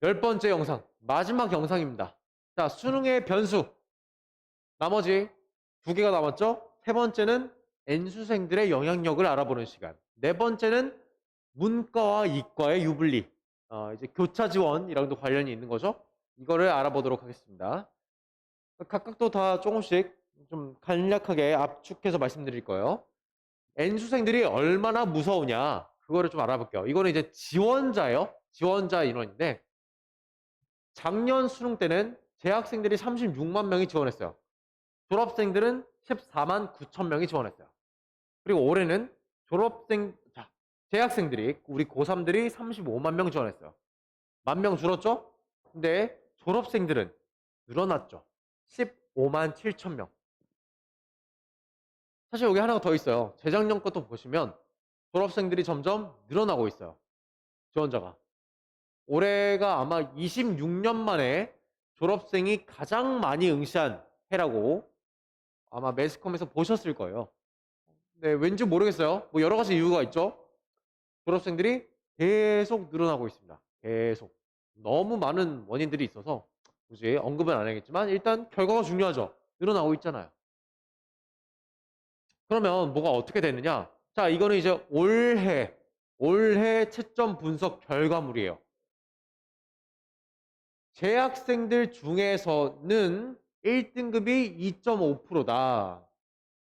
10번째 영상, 마지막 영상입니다. 자, 수능의 변수. 나머지 2개가 남았죠? 세 번째는 N수생들의 영향력을 알아보는 시간. 네 번째는 문과와 이과의 유불리. 이제 교차 지원이랑도 관련이 있는 거죠. 이거를 알아보도록 하겠습니다. 각각도 다 조금씩 좀 간략하게 압축해서 말씀드릴 거예요. N수생들이 얼마나 무서우냐, 그거를 좀 알아볼게요. 이거는 이제 지원자예요. 지원자 인원인데, 작년 수능 때는 재학생들이 36만 명이 지원했어요. 졸업생들은 14만 9천 명이 지원했어요. 그리고 올해는 재학생들이, 우리 고3들이 35만 명 지원했어요. 10,000명 줄었죠? 근데 졸업생들은 늘어났죠. 15만 7천 명. 사실 여기 하나가 더 있어요. 재작년 것도 보시면 졸업생들이 점점 늘어나고 있어요. 지원자가. 올해가 아마 26년 만에 졸업생이 가장 많이 응시한 해라고 아마 매스컴에서 보셨을 거예요. 네, 왠지 모르겠어요. 뭐 여러 가지 이유가 있죠. 졸업생들이 계속 늘어나고 있습니다. 계속. 너무 많은 원인들이 있어서 굳이 언급은 안 하겠지만 일단 결과가 중요하죠. 늘어나고 있잖아요. 그러면 뭐가 어떻게 되느냐? 자, 이거는 이제 올해 채점 분석 결과물이에요. 재학생들 중에서는 1등급이 2.5%다.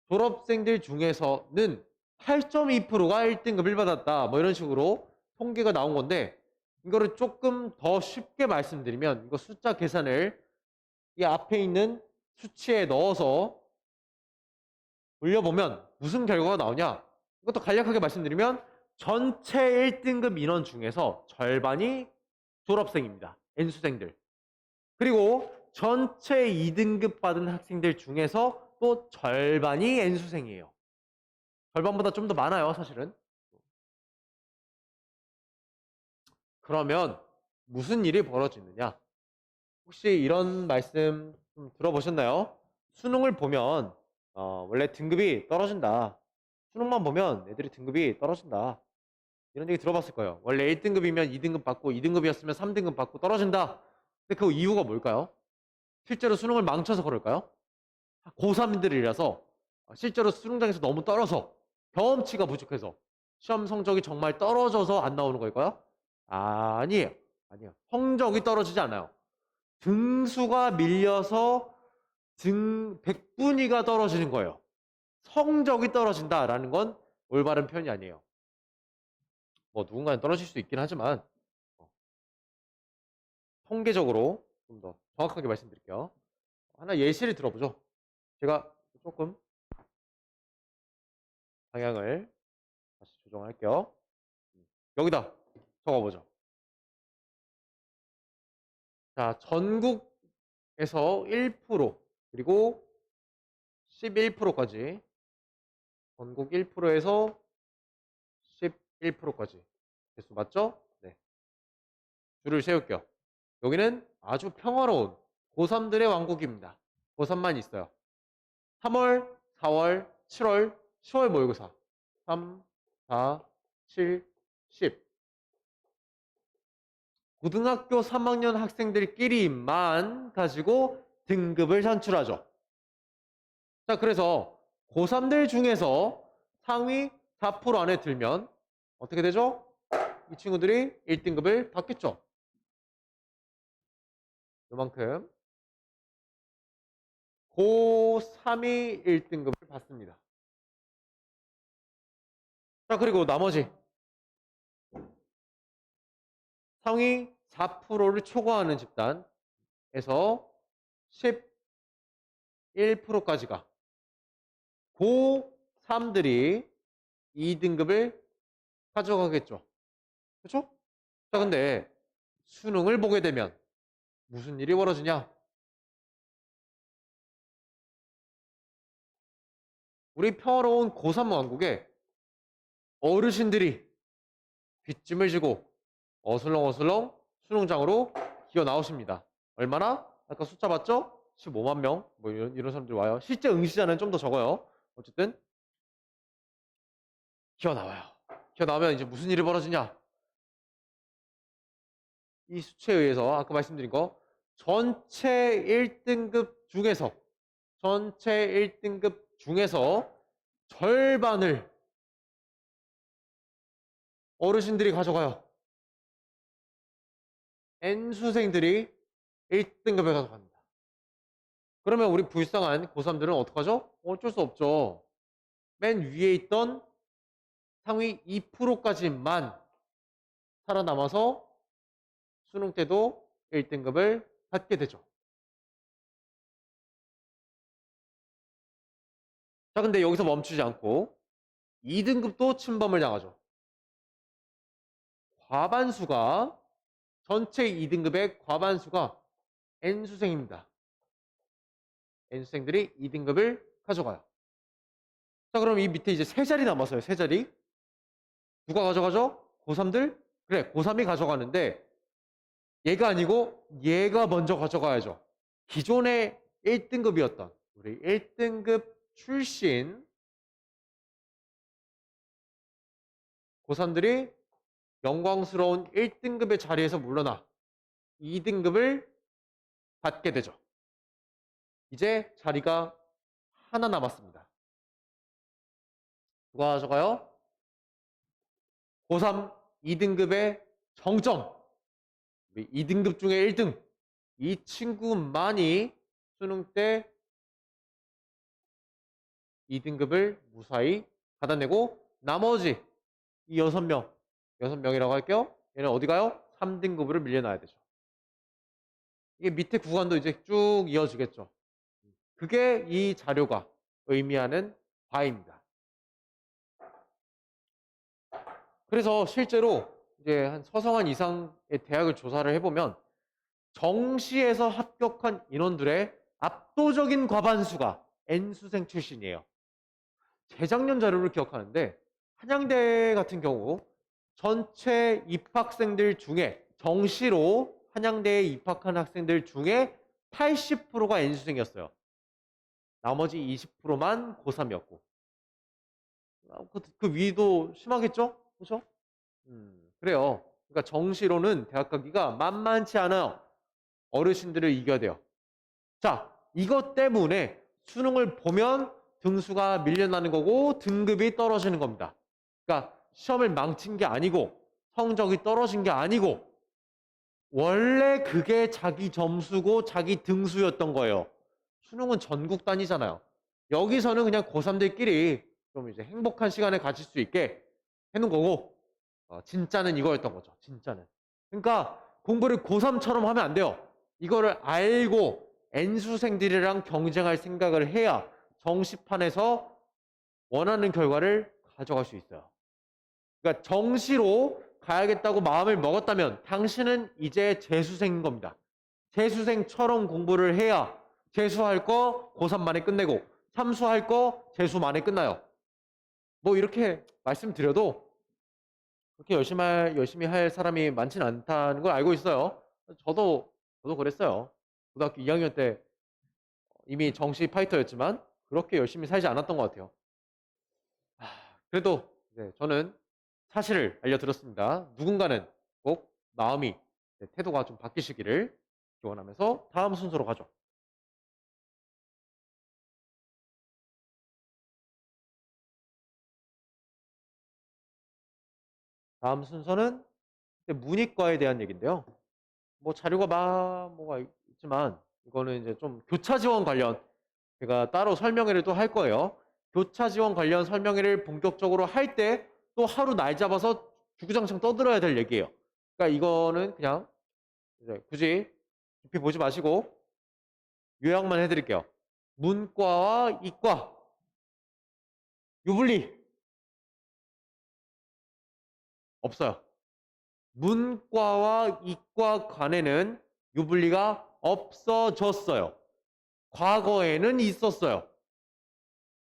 졸업생들 중에서는 8.2%가 1등급을 받았다. 뭐 이런 식으로 통계가 나온 건데, 이거를 조금 더 쉽게 말씀드리면, 이거 숫자 계산을 이 앞에 있는 수치에 넣어서 올려보면 무슨 결과가 나오냐? 이것도 간략하게 말씀드리면, 전체 1등급 인원 중에서 절반이 졸업생입니다. N수생들. 그리고 전체 2등급 받은 학생들 중에서 또 절반이 N수생이에요. 절반보다 좀 더 많아요, 사실은. 그러면 무슨 일이 벌어지느냐? 혹시 이런 말씀 좀 들어보셨나요? 수능을 보면 원래 등급이 떨어진다. 수능만 보면 애들이 등급이 떨어진다. 이런 얘기 들어봤을 거예요. 원래 1등급이면 2등급 받고 2등급이었으면 3등급 받고 떨어진다. 근데 그 이유가 뭘까요? 실제로 수능을 망쳐서 그럴까요? 고3들이라서 실제로 수능장에서 너무 떨어서 경험치가 부족해서 시험 성적이 정말 떨어져서 안 나오는 걸까요? 아니에요. 아니에요. 성적이 떨어지지 않아요. 등수가 밀려서 100분위가 떨어지는 거예요. 성적이 떨어진다라는 건 올바른 표현이 아니에요. 뭐 누군가는 떨어질 수 있긴 하지만 통계적으로 좀 더 정확하게 말씀드릴게요. 하나 예시를 들어보죠. 제가 조금 방향을 다시 조정할게요. 여기다 적어보죠. 자, 전국에서 1% 그리고 11%까지 전국 1%에서 11%까지 개수 맞죠? 네. 줄을 세울게요. 여기는 아주 평화로운 고3들의 왕국입니다. 고3만 있어요. 3월, 4월, 7월, 10월 모의고사 3, 4, 7, 10 고등학교 3학년 학생들끼리만 가지고 등급을 산출하죠. 자, 그래서 고3들 중에서 상위 4% 안에 들면 어떻게 되죠? 이 친구들이 1등급을 받겠죠. 요만큼. 고3이 1등급을 받습니다. 자, 그리고 나머지 상위 4%를 초과하는 집단에서 11%까지가 고3들이 2등급을 가져가겠죠. 그렇죠? 자, 근데 수능을 보게 되면 무슨 일이 벌어지냐? 우리 평화로운 고3 왕국에 어르신들이 뒷짐을 지고 어슬렁어슬렁 수능장으로 기어 나오십니다. 얼마나? 아까 숫자 봤죠? 15만 명. 뭐 이런 사람들이 와요. 실제 응시자는 좀 더 적어요. 어쨌든 기어 나와요. 기어 나오면 이제 무슨 일이 벌어지냐? 이 수치에 의해서 아까 말씀드린 거 전체 1등급 중에서 절반을 어르신들이 가져가요. N수생들이 1등급을 가져갑니다. 그러면 우리 불쌍한 고3들은 어떡하죠? 어쩔 수 없죠. 맨 위에 있던 상위 2%까지만 살아남아서 수능 때도 1등급을 받게 되죠. 자, 근데 여기서 멈추지 않고 2등급도 침범을 당하죠. 과반수가, 전체 2등급의 과반수가 N수생입니다. N수생들이 2등급을 가져가요. 자, 그럼 이 밑에 이제 세 자리 남았어요. 세 자리. 누가 가져가죠? 고3들? 그래, 고3이 가져가는데 얘가 아니고 얘가 먼저 가져가야죠. 기존의 1등급이었던 우리 1등급 출신 고3들이 영광스러운 1등급의 자리에서 물러나 2등급을 받게 되죠. 이제 자리가 하나 남았습니다. 누가 가져가요? 고3 2등급의 정점, 2등급 중에 1등, 이 친구만이 수능 때 2등급을 무사히 받아내고 나머지 이 6명이라고 할게요. 얘는 어디 가요? 3등급으로 밀려나야 되죠. 이게 밑에 구간도 이제 쭉 이어지겠죠. 그게 이 자료가 의미하는 바입니다. 그래서 실제로 이제 한 서성한 이상의 대학을 조사를 해보면 정시에서 합격한 인원들의 압도적인 과반수가 N수생 출신이에요. 재작년 자료를 기억하는데 한양대 같은 경우 전체 입학생들 중에 정시로 한양대에 입학한 학생들 중에 80%가 N수생이었어요. 나머지 20%만 고3이었고 그 위도 심하겠죠? 그렇죠? 그래요. 그러니까 정시로는 대학 가기가 만만치 않아요. 어르신들을 이겨야 돼요. 자, 이것 때문에 수능을 보면 등수가 밀려나는 거고 등급이 떨어지는 겁니다. 그러니까 시험을 망친 게 아니고 성적이 떨어진 게 아니고 원래 그게 자기 점수고 자기 등수였던 거예요. 수능은 전국 단위잖아요. 여기서는 그냥 고3들끼리 좀 이제 행복한 시간을 가질 수 있게 해놓은 거고 진짜는 이거였던 거죠. 진짜는. 그러니까 공부를 고3처럼 하면 안 돼요. 이거를 알고 N수생들이랑 경쟁할 생각을 해야 정시판에서 원하는 결과를 가져갈 수 있어요. 그러니까 정시로 가야겠다고 마음을 먹었다면 당신은 이제 재수생인 겁니다. 재수생처럼 공부를 해야 재수할 거 고3 만에 끝내고 참수할 거 재수 만에 끝나요. 뭐 이렇게 말씀드려도 그렇게 열심히 할 사람이 많지는 않다는 걸 알고 있어요. 저도 그랬어요. 고등학교 2학년 때 이미 정시 파이터였지만 그렇게 열심히 살지 않았던 것 같아요. 그래도 저는 사실을 알려드렸습니다. 누군가는 꼭 마음이, 태도가 좀 바뀌시기를 기원하면서 다음 순서로 가죠. 다음 순서는 문이과에 대한 얘기인데요. 뭐 자료가 뭐가 있지만 이거는 이제 좀 교차 지원 관련 제가 따로 설명회를 또 할 거예요. 교차 지원 관련 설명회를 본격적으로 할 때 또 하루 날 잡아서 주구장창 떠들어야 될 얘기예요. 그러니까 이거는 그냥 이제 굳이 깊이 보지 마시고 요약만 해드릴게요. 문과와 이과 유불리 없어요. 문과와 이과 간에는 유불리가 없어졌어요. 과거에는 있었어요.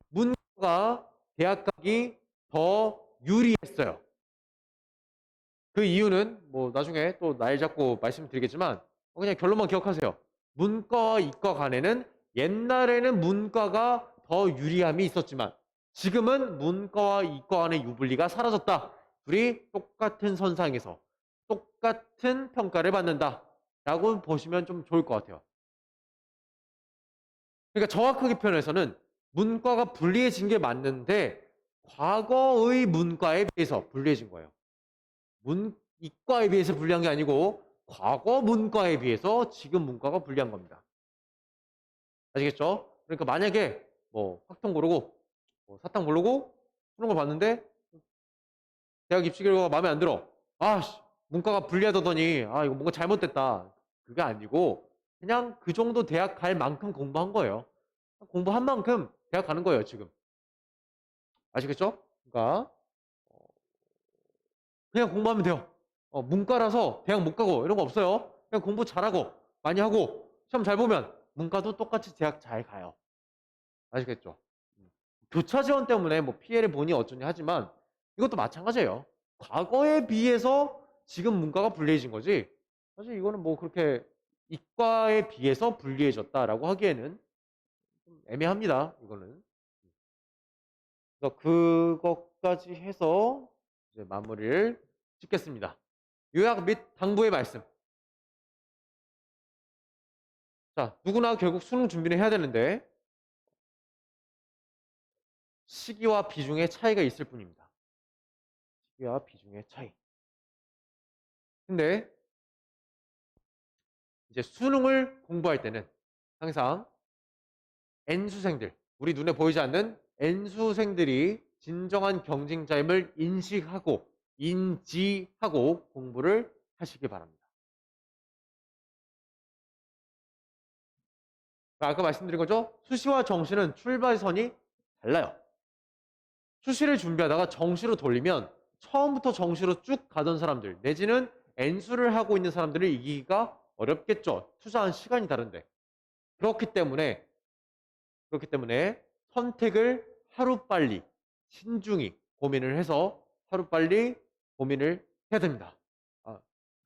문과가 대학 가기 더 유리했어요. 그 이유는 뭐 나중에 또 날 잡고 말씀드리겠지만 그냥 결론만 기억하세요. 문과와 이과 간에는 옛날에는 문과가 더 유리함이 있었지만 지금은 문과와 이과 간의 유불리가 사라졌다. 둘이 똑같은 선상에서 똑같은 평가를 받는다 라고 보시면 좀 좋을 것 같아요. 그러니까 정확하게 표현해서는 문과가 불리해진 게 맞는데 과거의 문과에 비해서 불리해진 거예요. 이과에 비해서 불리한 게 아니고 과거 문과에 비해서 지금 문과가 불리한 겁니다. 아시겠죠? 그러니까 만약에 뭐 학통 고르고 뭐 사탕 고르고 수능을 봤는데 대학 입시 결과가 마음에 안 들어. 문과가 불리하다더니 이거 뭔가 잘못됐다. 그게 아니고 그냥 그 정도 대학 갈 만큼 공부한 거예요. 공부한 만큼 대학 가는 거예요, 지금. 아시겠죠? 그러니까 그냥 공부하면 돼요. 문과라서 대학 못 가고 이런 거 없어요. 그냥 공부 잘하고 많이 하고 시험 잘 보면 문과도 똑같이 대학 잘 가요. 아시겠죠? 교차 지원 때문에 뭐 피해를 보니 어쩌니 하지만 이것도 마찬가지예요. 과거에 비해서 지금 문과가 불리해진 거지. 사실 이거는 뭐 그렇게 이과에 비해서 불리해졌다라고 하기에는 좀 애매합니다. 이거는. 그래서 그것까지 해서 이제 마무리를 짓겠습니다. 요약 및 당부의 말씀. 자, 누구나 결국 수능 준비를 해야 되는데 시기와 비중의 차이가 있을 뿐입니다. 시기와 비중의 차이. 근데 이제 수능을 공부할 때는 항상 N수생들, 우리 눈에 보이지 않는 N수생들이 진정한 경쟁자임을 인지하고 공부를 하시기 바랍니다. 아까 말씀드린 거죠? 수시와 정시는 출발선이 달라요. 수시를 준비하다가 정시로 돌리면 처음부터 정시로 쭉 가던 사람들 내지는 N수를 하고 있는 사람들을 이기기가 어렵겠죠. 투자한 시간이 다른데. 그렇기 때문에 선택을 하루빨리 신중히 고민을 해서 하루빨리 고민을 해야 됩니다.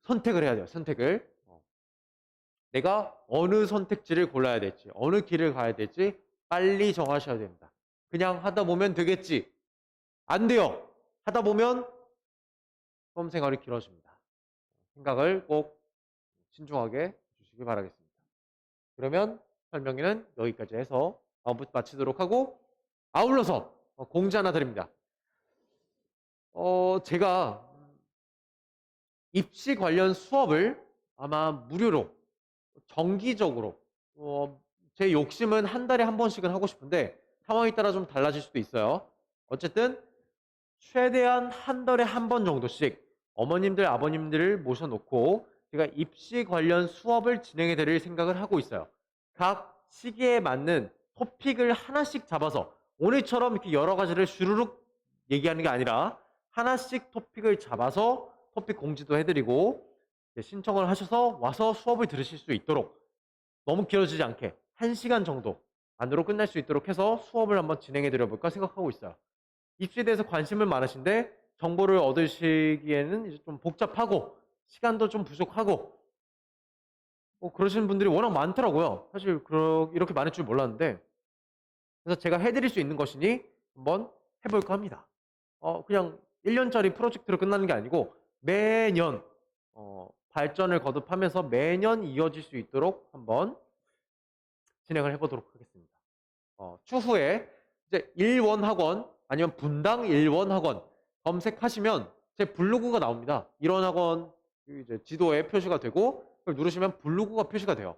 선택을 해야 돼요. 선택을. 내가 어느 선택지를 골라야 될지, 어느 길을 가야 될지 빨리 정하셔야 됩니다. 그냥 하다 보면 되겠지. 안 돼요. 하다 보면 수험 생활이 길어집니다. 생각을 꼭 신중하게 해주시기 바라겠습니다. 그러면 설명회는 여기까지 해서 다음부터 마치도록 하고 아울러서 공지 하나 드립니다. 제가 입시 관련 수업을 아마 무료로 정기적으로 제 욕심은 한 달에 한 번씩은 하고 싶은데 상황에 따라 좀 달라질 수도 있어요. 어쨌든 최대한 한 달에 한 번 정도씩 어머님들 아버님들을 모셔놓고 제가 입시 관련 수업을 진행해 드릴 생각을 하고 있어요. 각 시기에 맞는 토픽을 하나씩 잡아서 오늘처럼 이렇게 여러 가지를 슈르륵 얘기하는 게 아니라 하나씩 토픽을 잡아서 토픽 공지도 해드리고 신청을 하셔서 와서 수업을 들으실 수 있도록 너무 길어지지 않게 1시간 정도 안으로 끝날 수 있도록 해서 수업을 한번 진행해 드려볼까 생각하고 있어요. 입시에 대해서 관심은 많으신데 정보를 얻으시기에는 이제 좀 복잡하고 시간도 좀 부족하고 그러시는 분들이 워낙 많더라고요. 사실 이렇게 많을 줄 몰랐는데 그래서 제가 해드릴 수 있는 것이니 한번 해볼까 합니다. 그냥 1년짜리 프로젝트로 끝나는 게 아니고 매년 발전을 거듭하면서 매년 이어질 수 있도록 한번 진행을 해보도록 하겠습니다. 추후에 이제 1원 학원 아니면 분당 1원 학원 검색하시면 제 블로그가 나옵니다. 1원 학원 이제 지도에 표시가 되고 그걸 누르시면 블로그가 표시가 돼요.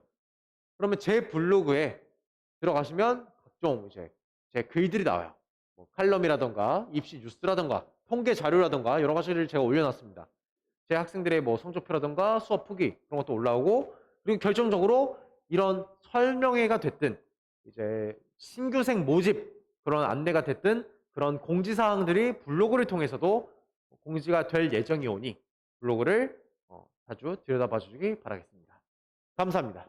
그러면 제 블로그에 들어가시면 각종 이제 제 글들이 나와요. 뭐 칼럼이라던가 입시 뉴스라던가 통계 자료라던가 여러 가지를 제가 올려놨습니다. 제 학생들의 뭐 성적표라던가 수업 후기 그런 것도 올라오고 그리고 결정적으로 이런 설명회가 됐든 이제 신규생 모집 그런 안내가 됐든 그런 공지사항들이 블로그를 통해서도 공지가 될 예정이 오니 블로그를 자주 들여다봐 주시기 바라겠습니다. 감사합니다.